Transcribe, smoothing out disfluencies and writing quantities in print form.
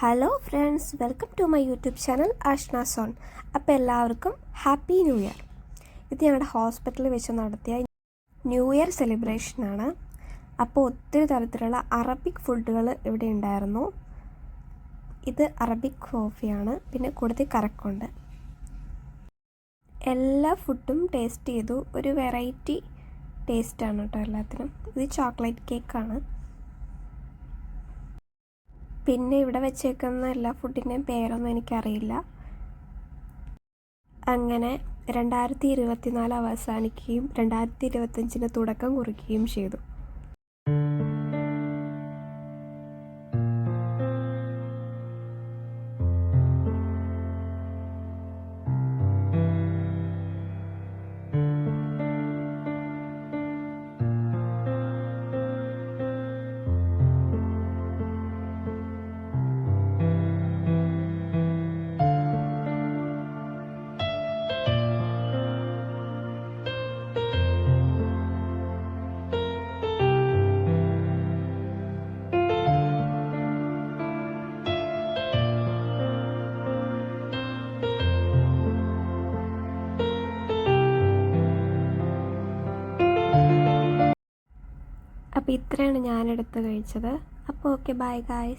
Hello friends, welcome to my YouTube channel Ashna zone. അപ്പോൾ എല്ലാവർക്കും happy new year. ഇത് ഞങ്ങളുടെ ഹോസ്പിറ്റലിൽ വെച്ച് നടത്തിയ ന്യൂ ഇയർ സെലിബ്രേഷനാണ്. അപ്പോൾ ഒത്തിരി തരത്തിലുള്ള അറബിക് ഫുഡുകൾ ഇവിടെ ഉണ്ടായിരുന്നു. ഇത് അറബിക് കോഫിയാണ്, പിന്നെ കൂടുതൽ കറക്കുണ്ട്. എല്ലാ ഫുഡും ടേസ്റ്റ് ചെയ്തു. ഒരു വെറൈറ്റി ടേസ്റ്റാണ് കേട്ടോ എല്ലാത്തിനും. ഇത് ചോക്ലേറ്റ് കേക്കാണ്. പിന്നെ ഇവിടെ വെച്ചേക്കുന്ന എല്ലാ ഫുഡിൻ്റെയും പേരൊന്നും എനിക്കറിയില്ല. അങ്ങനെ 2024 അവസാനിക്കുകയും 2025 തുടക്കം കുറിക്കുകയും ചെയ്തു. അപ്പോൾ ഇത്രയാണ് ഞാനെടുത്ത് കഴിച്ചത്. അപ്പോൾ ഓക്കെ, ബൈ ഗായ്സ്.